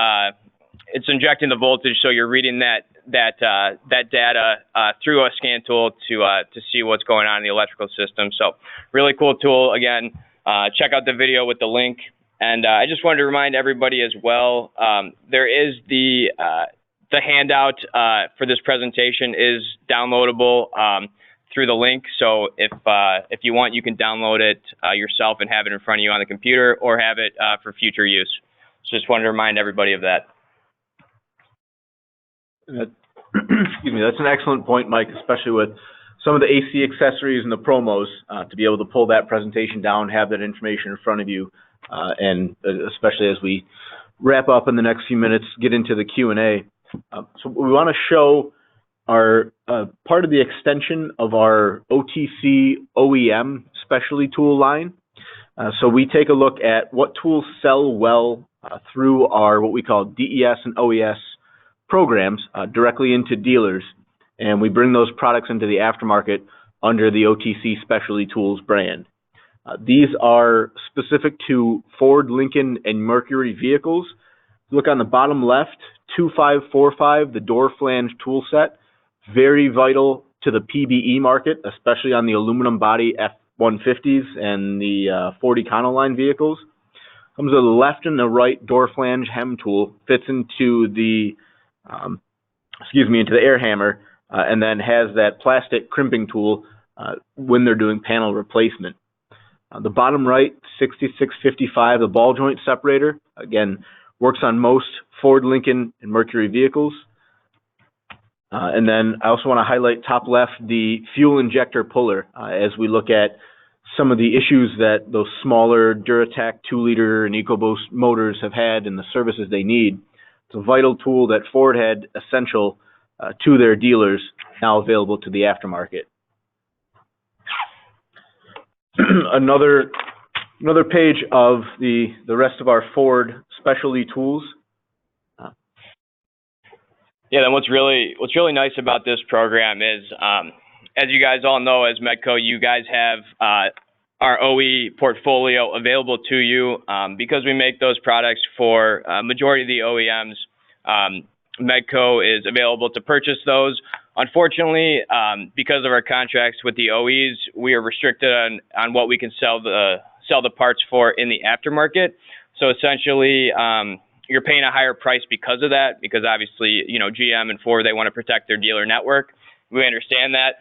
It's injecting the voltage, so you're reading that data through a scan tool to see what's going on in the electrical system. So really cool tool. Again, check out the video with the link. And I just wanted to remind everybody as well, there is the handout for this presentation is downloadable through the link. So if you want, you can download it yourself and have it in front of you on the computer, or have it for future use. So just wanted to remind everybody of that. Excuse me, that's an excellent point, Mike, especially with some of the AC accessories and the promos, to be able to pull that presentation down, have that information in front of you, and especially as we wrap up in the next few minutes, get into the Q&A. So we want to show our part of the extension of our OTC OEM specialty tool line. So we take a look at what tools sell well through our what we call DES and OES programs directly into dealers, and we bring those products into the aftermarket under the OTC Specialty Tools brand. These are specific to Ford, Lincoln, and Mercury vehicles. Look on the bottom left, 2545, the door flange tool set, very vital to the PBE market, especially on the aluminum body F-150s and the Ford Econoline vehicles. Comes to the left and the right door flange hem tool, fits into the, into the air hammer, and then has that plastic crimping tool when they're doing panel replacement. The bottom right, 6655, the ball joint separator, again, works on most Ford, Lincoln, and Mercury vehicles. And then I also want to highlight top left, the fuel injector puller, as we look at some of the issues that those smaller Duratac 2-liter and EcoBoost motors have had and the services they need. It's a vital tool that Ford had essential to their dealers, now available to the aftermarket. Another page of the rest of our Ford specialty tools. Yeah, then what's really nice about this program is, as you guys all know, as MEDCO, you guys have our OE portfolio available to you because we make those products for majority of the OEMs. MEDCO is available to purchase those. Unfortunately, because of our contracts with the OEs, we are restricted on what we can sell the parts for in the aftermarket. So essentially, you're paying a higher price because of that, because obviously, GM and Ford, they want to protect their dealer network. We understand that.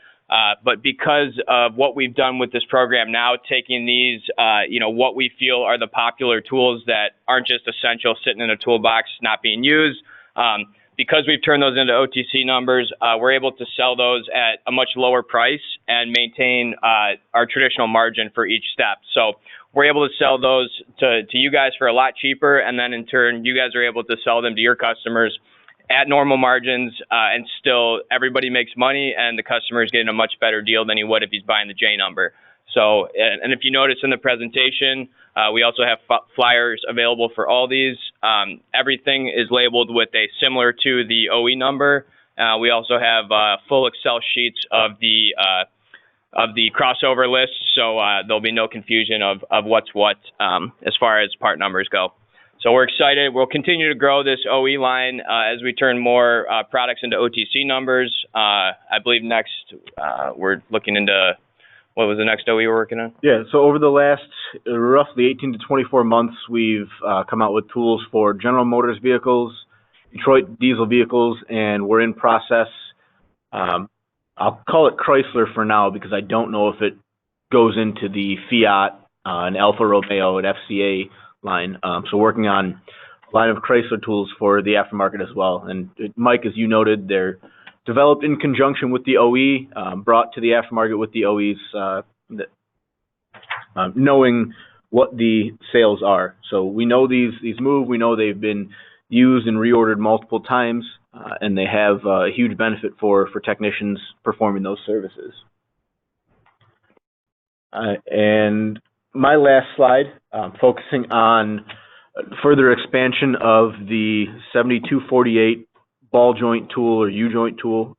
But because of what we've done with this program now, taking these, what we feel are the popular tools that aren't just essential sitting in a toolbox not being used, because we've turned those into OTC numbers, we're able to sell those at a much lower price and maintain our traditional margin for each step. So we're able to sell those to you guys for a lot cheaper, and then in turn, you guys are able to sell them to your customers at normal margins, and still everybody makes money, and the customer is getting a much better deal than he would if he's buying the J number. So, and if you notice in the presentation, we also have flyers available for all these. Everything is labeled with a similar to the OE number. We also have full Excel sheets of the crossover list, so there'll be no confusion of what's what as far as part numbers go. So we're excited. We'll continue to grow this OE line as we turn more products into OTC numbers. I believe next we're looking into, what was the next OE we're working on? Yeah, so over the last roughly 18 to 24 months, we've come out with tools for General Motors vehicles, Detroit diesel vehicles, and we're in process. I'll call it Chrysler for now because I don't know if it goes into the Fiat and Alfa Romeo and FCA line. So working on a line of Chrysler tools for the aftermarket as well. And Mike, as you noted, they're developed in conjunction with the OE, brought to the aftermarket with the OEs, knowing what the sales are. So we know these move, we know they've been used and reordered multiple times, and they have a huge benefit for technicians performing those services. And my last slide, focusing on further expansion of the 7248 ball joint tool or U-joint tool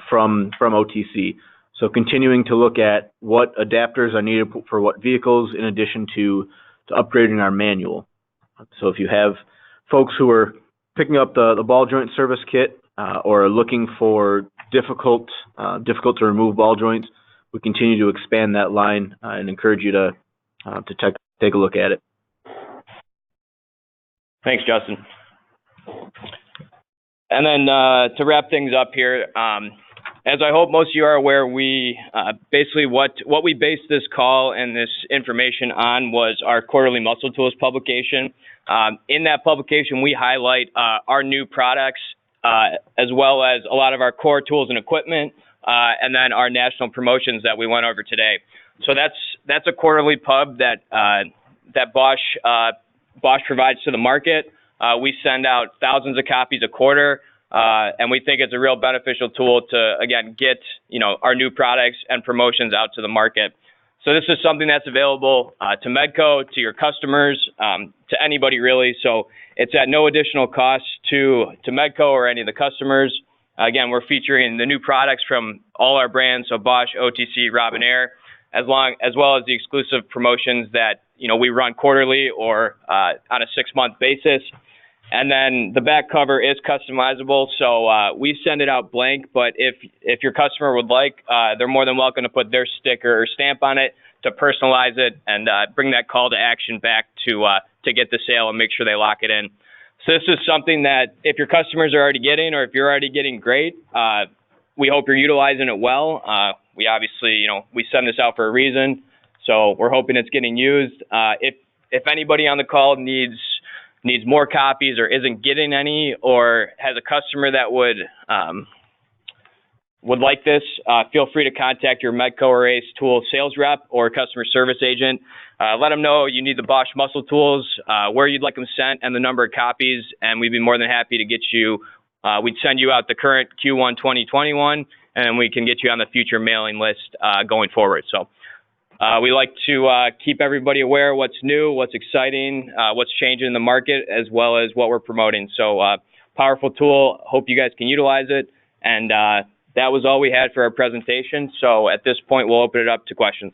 from OTC. So continuing to look at what adapters are needed for what vehicles in addition to upgrading our manual. So if you have folks who are picking up the ball joint service kit or are looking for difficult to remove ball joints, we continue to expand that line and encourage you to take a look at it. Thanks, Justin. And then to wrap things up here, as I hope most of you are aware, we basically what we based this call and this information on was our quarterly Muscle Tools publication. In that publication, we highlight our new products as well as a lot of our core tools and equipment, and then our national promotions that we went over today. So that's a quarterly pub that BOSCH provides to the market. We send out thousands of copies a quarter, and we think it's a real beneficial tool to, again, get our new products and promotions out to the market. So this is something that's available to MEDCO, to your customers, to anybody really. So it's at no additional cost to MEDCO or any of the customers. Again, we're featuring the new products from all our brands, so BOSCH, OTC, Robinair, as well as the exclusive promotions that we run quarterly or on a 6-month basis. And then the back cover is customizable, so we send it out blank, but if your customer would like, they're more than welcome to put their sticker or stamp on it to personalize it and bring that call to action back to get the sale and make sure they lock it in. So this is something that if your customers are already getting, or if you're already getting great, we hope you're utilizing it well. We obviously, we send this out for a reason, so we're hoping it's getting used. If anybody on the call needs more copies or isn't getting any, or has a customer that would like this, feel free to contact your MEDCO or ACE Tool sales rep or customer service agent. Let them know you need the BOSCH muscle tools, where you'd like them sent, and the number of copies, and we'd be more than happy to get you. We'd send you out the current Q1 2021, and we can get you on the future mailing list going forward. So we like to keep everybody aware of what's new, what's exciting, what's changing in the market, as well as what we're promoting. So powerful tool. Hope you guys can utilize it. And that was all we had for our presentation. So at this point, we'll open it up to questions.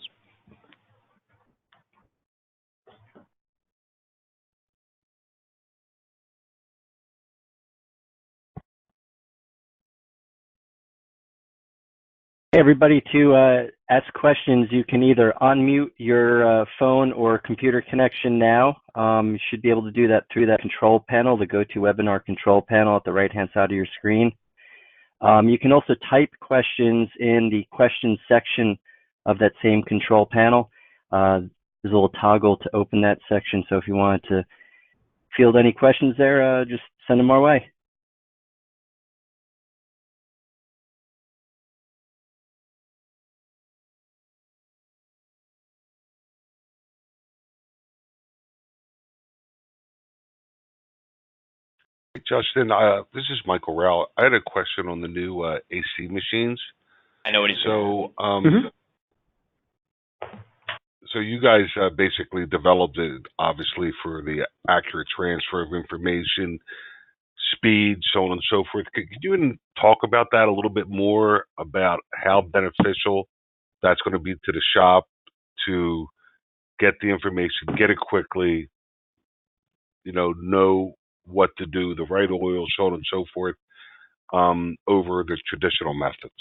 Hey, everybody, to ask questions, you can either unmute your phone or computer connection now. You should be able to do that through that control panel, the GoToWebinar control panel at the right-hand side of your screen. You can also type questions in the questions section of that same control panel. There's a little toggle to open that section, so if you wanted to field any questions there, just send them our way. Justin, this is Michael Rao. I had a question on the new AC machines. I know what he's saying. So you guys basically developed it, obviously, for the accurate transfer of information, speed, so on and so forth. Could you talk about that a little bit more, about how beneficial that's going to be to the shop to get the information, get it quickly, know what to do, the right oil, so on and so forth, over the traditional methods?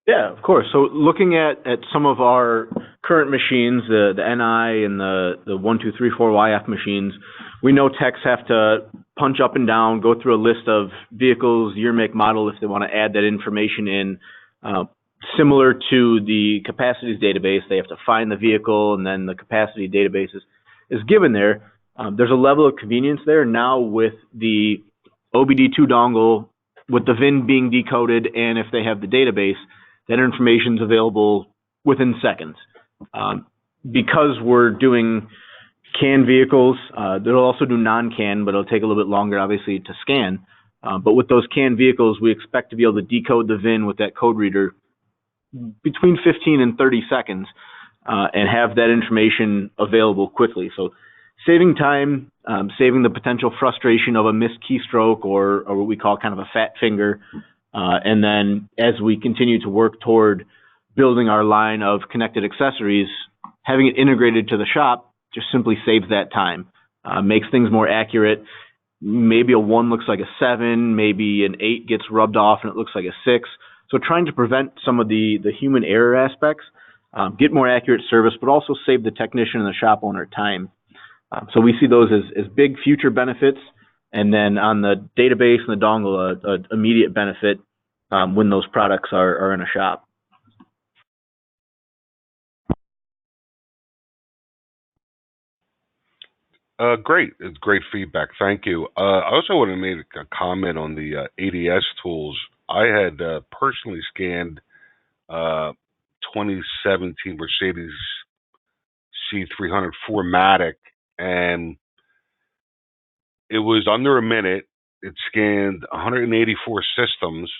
Yeah, of course. So looking at some of our current machines, the NI and the 1, 2, 3, 4 YF machines, we know techs have to punch up and down, go through a list of vehicles, year, make, model, if they want to add that information in. Similar to the capacities database, they have to find the vehicle, and then the capacity database is given there. There's a level of convenience there now with the OBD2 dongle, with the VIN being decoded, and if they have the database, that information is available within seconds. Because we're doing CAN vehicles, they'll also do non-CAN, but it'll take a little bit longer, obviously, to scan. But with those CAN vehicles, we expect to be able to decode the VIN with that code reader between 15 and 30 seconds and have that information available quickly. So saving time, saving the potential frustration of a missed keystroke or what we call kind of a fat finger. And then as we continue to work toward building our line of connected accessories, having it integrated to the shop just simply saves that time, makes things more accurate. Maybe a 1 looks like a 7, maybe an 8 gets rubbed off and it looks like a 6. So trying to prevent some of the human error aspects, get more accurate service, but also save the technician and the shop owner time. So we see those as big future benefits. And then on the database and the dongle, an immediate benefit when those products are in a shop. Great. It's great feedback. Thank you. I also want to make a comment on the ADS tools. I had personally scanned 2017 Mercedes C300 4MATIC, and it was under a minute. It scanned 184 systems,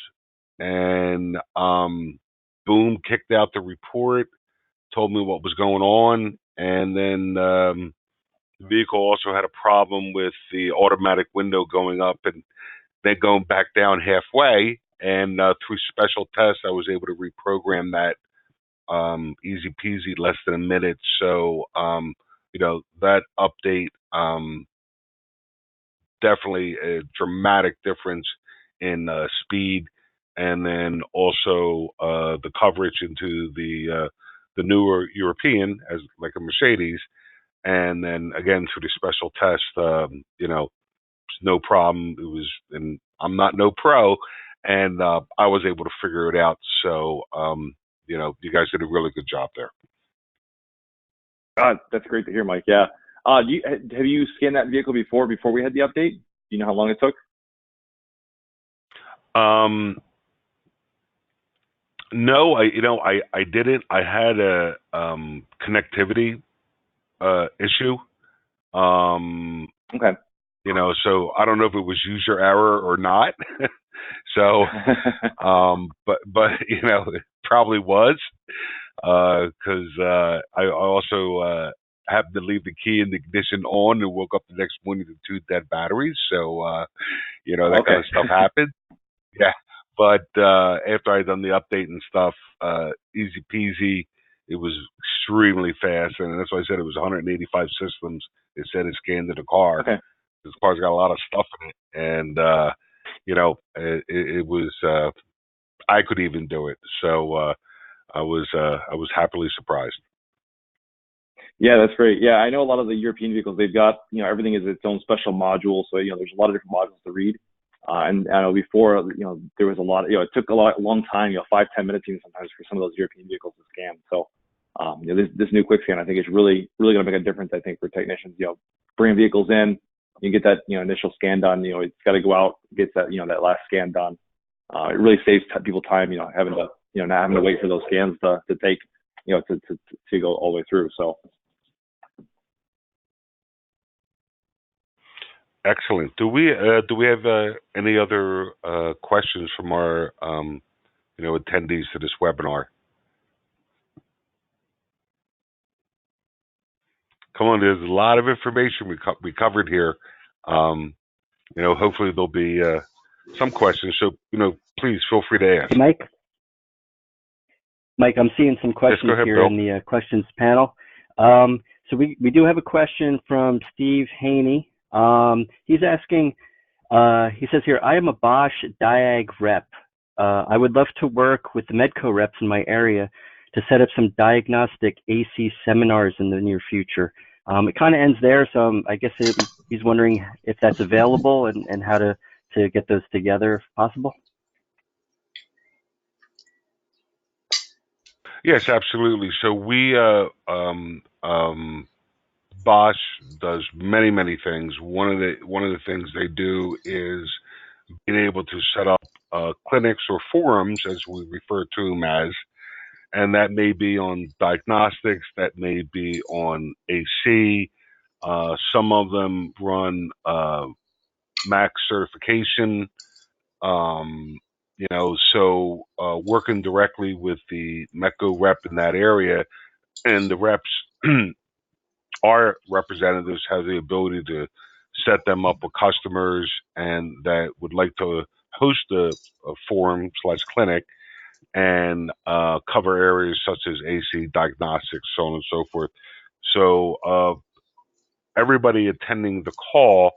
and boom, kicked out the report. told me what was going on, and then the vehicle also had a problem with the automatic window going up and then going back down halfway. And through special tests, I was able to reprogram that easy peasy, less than a minute. So, that update, definitely a dramatic difference in speed, and then also the coverage into the newer European, as like a Mercedes, and then again through the special test, no problem. It was, and I'm not no pro, and I was able to figure it out. So, you guys did a really good job there. That's great to hear, Mike. Yeah. Have you scanned that vehicle before we had the update? Do you know how long it took? No, I didn't. I had a connectivity issue. Okay. So I don't know if it was user error or not. So, but it probably was, because I also happened to leave the key in the ignition on and woke up the next morning to two dead batteries. So, that kind of stuff happened. Yeah. But after I'd done the update and stuff, easy peasy. It was extremely fast, and that's why I said it was 185 systems. It said it scanned to the car. Okay. This car's got a lot of stuff in it, and it was. I could even do it, so I was happily surprised. Yeah, that's great. Yeah, I know a lot of the European vehicles, they've got, everything is its own special module. So, there's a lot of different modules to read. And I know before, there was a lot, it took a long time, 5-10 minutes even sometimes for some of those European vehicles to scan. So, this new quick scan, I think, is really, really going to make a difference, I think, for technicians, bringing vehicles in, you get that, initial scan done, it's got to go out, gets that, that last scan done. It really saves people time, having to, not having to wait for those scans to take, to go all the way through. So. Excellent. Do we have any other questions from our attendees to this webinar? Come on, there's a lot of information we covered here. Hopefully there'll be some questions. So please feel free to ask. Hey, Mike, I'm seeing some questions yes, go ahead, here Bill. in the questions panel. So we do have a question from Steve Haney. He's asking, he says here, I am a Bosch Diag rep. I would love to work with the MEDCO reps in my area to set up some diagnostic AC seminars in the near future. It kind of ends there, so I guess he's wondering if that's available and how to get those together if possible. Yes, absolutely. So we Bosch does many things. One of the things they do is being able to set up clinics or forums, as we refer to them as, and that may be on diagnostics, that may be on AC. Some of them run MAC certification. So working directly with the MEDCO rep in that area, and the reps, our representatives have the ability to set them up with customers and that would like to host a forum/clinic and cover areas such as AC, diagnostics, so on and so forth. So everybody attending the call,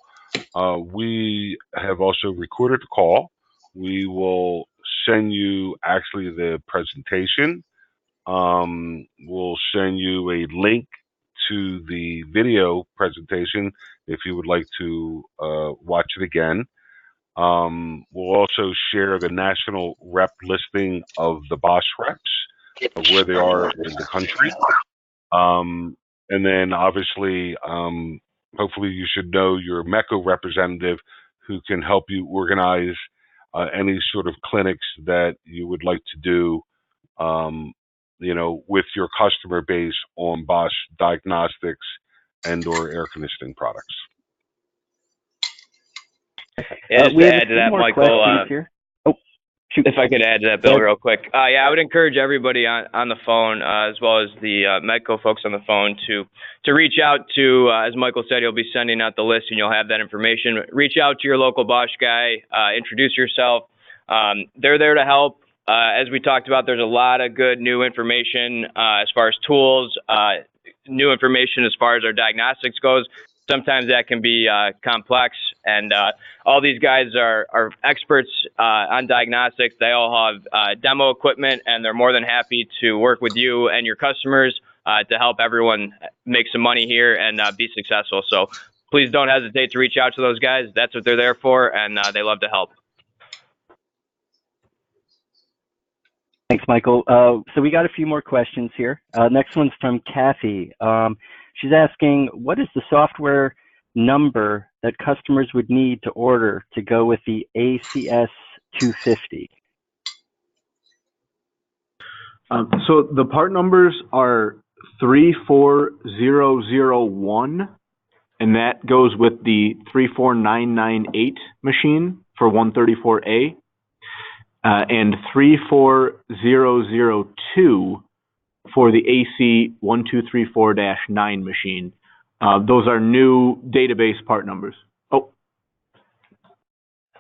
we have also recorded the call. We will send you actually the presentation. We'll send you a link to the video presentation if you would like to watch it again. We'll also share the national rep listing of the Bosch reps, of where they are in the country. And then obviously, hopefully you should know your MEDCO representative who can help you organize any sort of clinics that you would like to do, with your customer base on Bosch diagnostics and or air conditioning products. Yeah, just to add to that, Michael. Here. Oh, If I could add to that, Bill, real quick. Yeah, I would encourage everybody on the phone, as well as the MEDCO folks on the phone, to reach out to, as Michael said, he'll be sending out the list and you'll have that information. Reach out to your local BOSCH guy, introduce yourself. They're there to help. As we talked about, there's a lot of good new information as far as tools, new information as far as our diagnostics goes. Sometimes that can be complex, and all these guys are experts on diagnostics. They all have demo equipment, and they're more than happy to work with you and your customers to help everyone make some money here and be successful. So please don't hesitate to reach out to those guys. That's what they're there for, and they love to help. Thanks, Michael. So we got a few more questions here. Next one's from Kathy. She's asking, what is the software number that customers would need to order to go with the ACS 250? So the part numbers are 34001, and that goes with the 34998 machine for 134A, and 34002 for the AC 1234-9 machine. Those are new database part numbers. Oh,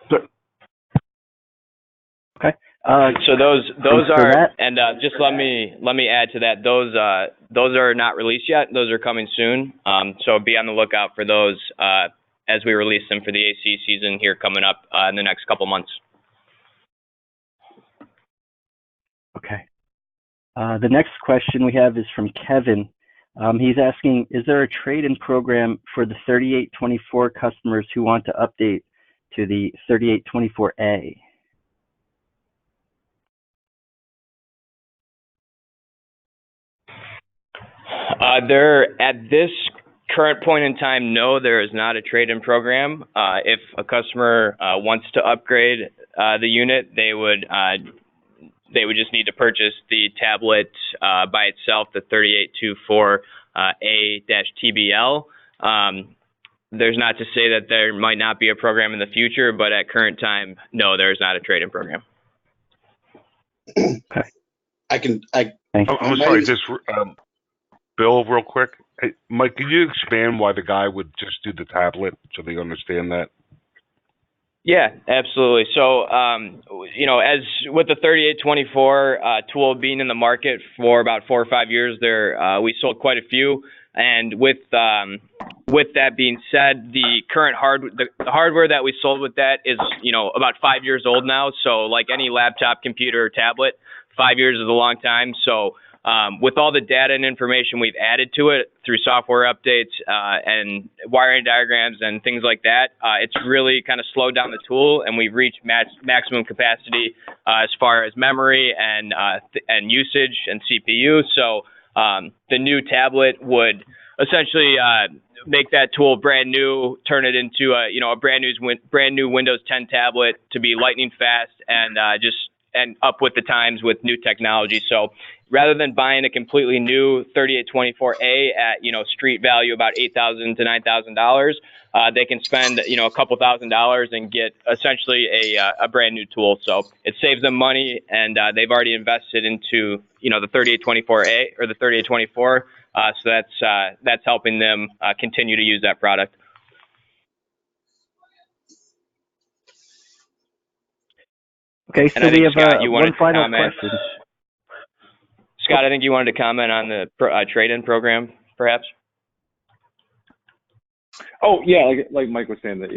sorry. Okay. So those are, that. and just let me add to that. Those are not released yet. Those are coming soon. So be on the lookout for those as we release them for the AC season here coming up in the next couple months. Okay. The next question we have is from Kevin. He's asking, is there a trade-in program for the 3824 customers who want to update to the 3824A? There, at this current point in time, no, there is not a trade-in program. If a customer wants to upgrade the unit, they would just need to purchase the tablet by itself, the 3824A-TBL. There's not to say that there might not be a program in the future, but at current time, no, there is not a trade-in program. Okay. I'm sorry, just Bill, real quick. Hey, Mike, can you expand why the guy would just do the tablet so they understand that? Yeah, absolutely. So, as with the 3824 tool being in the market for about 4 or 5 years, we sold quite a few. And with that being said, the current hardware that we sold with that is, about 5 years old now. So, like any laptop, computer, or tablet, 5 years is a long time. So, with all the data and information we've added to it through software updates and wiring diagrams and things like that, it's really kind of slowed down the tool, and we've reached maximum capacity as far as memory and usage and CPU. So the new tablet would essentially make that tool brand new, turn it into a brand new Windows 10 tablet to be lightning fast and and up with the times with new technology. So rather than buying a completely new 3824A at, street value about $8,000 to $9,000, they can spend, a couple $1,000s and get essentially a brand new tool. So it saves them money, and they've already invested into, the 3824A or the 3824. So that's helping them continue to use that product. Okay, so we have Scott, one final question. Scott, I think you wanted to comment on the trade-in program, perhaps. Oh yeah, like Mike was saying that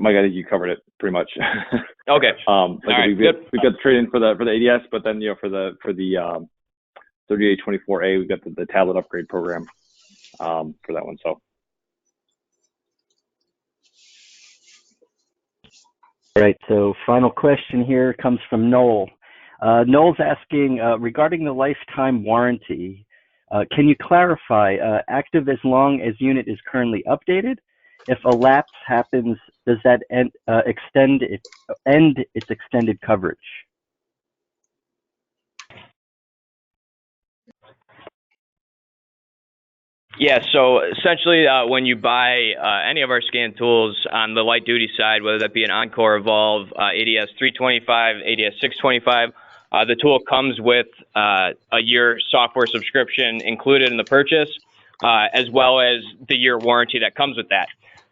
Mike, I think you covered it pretty much. Okay. All right, we've got the trade-in for the ADS, but then for the 3824A, we've got the tablet upgrade program for that one. So. All right, so final question here comes from Noel. Noel's asking, regarding the lifetime warranty, can you clarify, active as long as unit is currently updated? If a lapse happens, does that end its extended coverage? Yeah, so essentially when you buy any of our scan tools on the light duty side, whether that be an Encore Evolve, ADS 325, ADS 625, the tool comes with a year software subscription included in the purchase, as well as the year warranty that comes with that.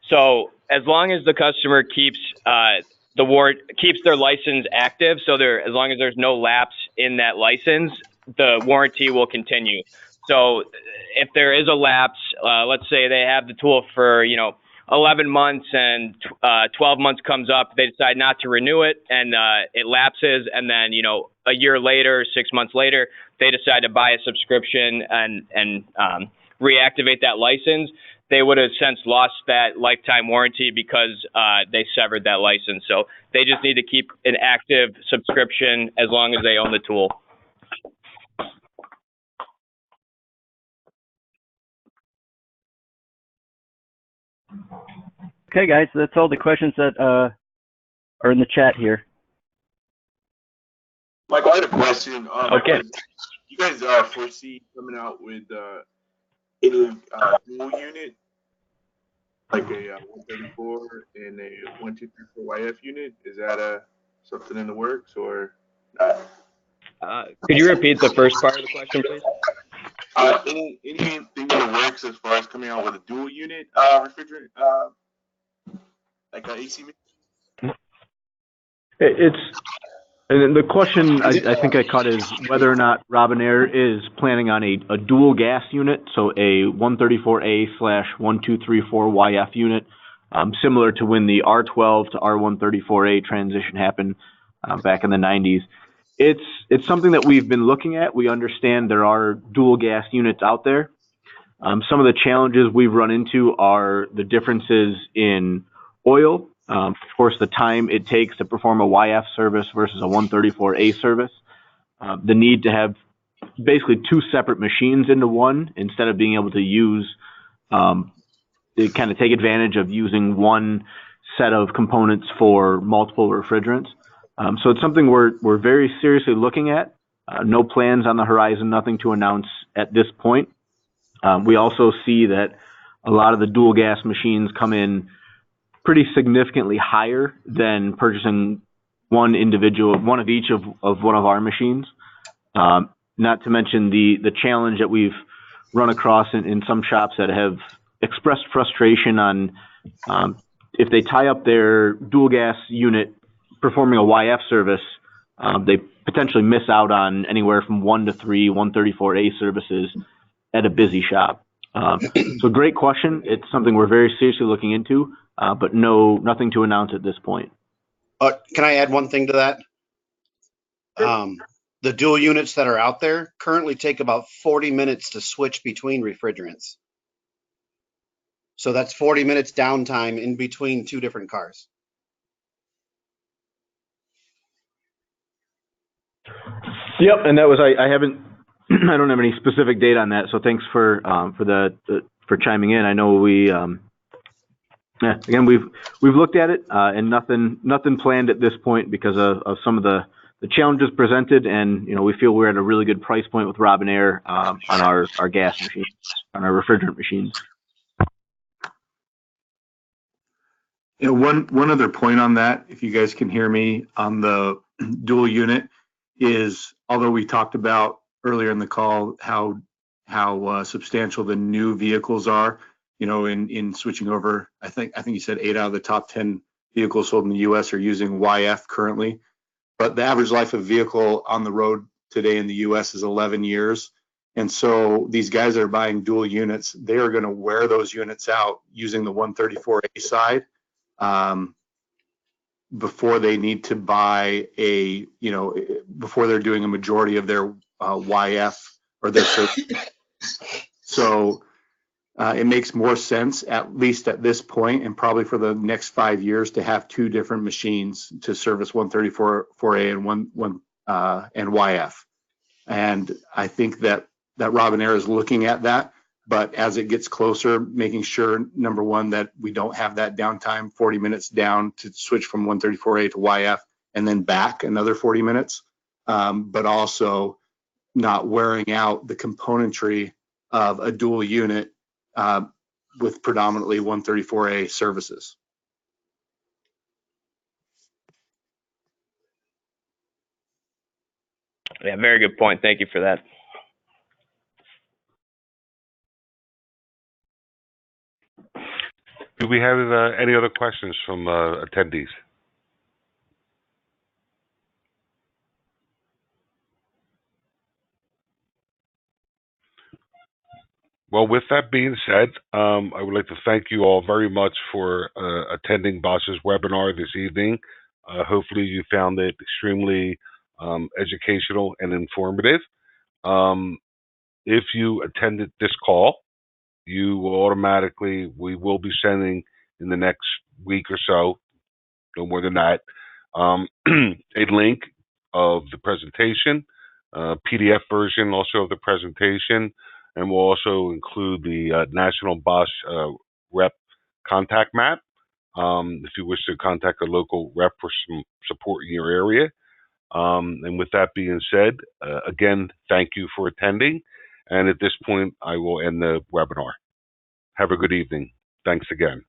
So as long as the customer keeps keeps their license active, so as long as there's no lapse in that license, the warranty will continue. So if there is a lapse, let's say they have the tool for 11 months and 12 months comes up, they decide not to renew it and it lapses, and then a year later, 6 months later, they decide to buy a subscription and reactivate that license, they would have since lost that lifetime warranty because they severed that license. So they just need to keep an active subscription as long as they own the tool. Okay, guys, that's all the questions that are in the chat here. Michael, I had a question. Okay. You guys foresee coming out with any dual unit, like a 134 and a 1234 YF unit? Is that something in the works or not? Could you repeat the first part of the question, please? Anything in the works as far as coming out with a dual unit refrigerant, like an AC? And the question I think I caught is whether or not Robinair is planning on a dual gas unit, so a 134A/1234YF unit, similar to when the R12 to R134A transition happened back in the 90s. It's something that we've been looking at. We understand there are dual gas units out there. Some of the challenges we've run into are the differences in oil. Of course, the time it takes to perform a YF service versus a 134A service. The need to have basically two separate machines into one instead of being able to use, to kind of take advantage of using one set of components for multiple refrigerants. So it's something we're very seriously looking at. No plans on the horizon, nothing to announce at this point. We also see that a lot of the dual gas machines come in pretty significantly higher than purchasing one of each of one of our machines. Not to mention the challenge that we've run across in some shops that have expressed frustration on if they tie up their dual gas unit performing a YF service, they potentially miss out on anywhere from 1 to 3 134A services at a busy shop. So great question. It's something we're very seriously looking into, but nothing to announce at this point. Can I add one thing to that? The dual units that are out there currently take about 40 minutes to switch between refrigerants. So that's 40 minutes downtime in between two different cars. Yep, and that was I don't have any specific data on that, so thanks for chiming in. I know again we've looked at it and nothing planned at this point because of some of the challenges presented, and we feel we're at a really good price point with Robinair on our gas machines, on our refrigerant machines. One other point on that, if you guys can hear me on the dual unit, is although we talked about earlier in the call how substantial the new vehicles are, in switching over. I think you said 8 out of the top 10 vehicles sold in the U.S. are using YF currently, but the average life of vehicle on the road today in the U.S. is 11 years. And so these guys that are buying dual units, they are going to wear those units out using the 134A side before they need to buy before they're doing a majority of their YF or their service. So it makes more sense, at least at this point, and probably for the next 5 years, to have two different machines to service 134A and YF. And I think that Robinair is looking at that, but as it gets closer, making sure, number one, that we don't have that downtime, 40 minutes down to switch from 134A to YF and then back another 40 minutes, but also not wearing out the componentry of a dual unit with predominantly 134A services. Yeah, very good point. Thank you for that. Do we have any other questions from attendees? Well, with that being said, I would like to thank you all very much for attending BOSCH's webinar this evening. Hopefully you found it extremely educational and informative. If you attended this call, you will we will be sending in the next week or so, no more than that, a link of the presentation, PDF version also of the presentation, and we'll also include the National BOSCH rep contact map if you wish to contact a local rep for some support in your area. And with that being said, again, thank you for attending. And at this point, I will end the webinar. Have a good evening. Thanks again.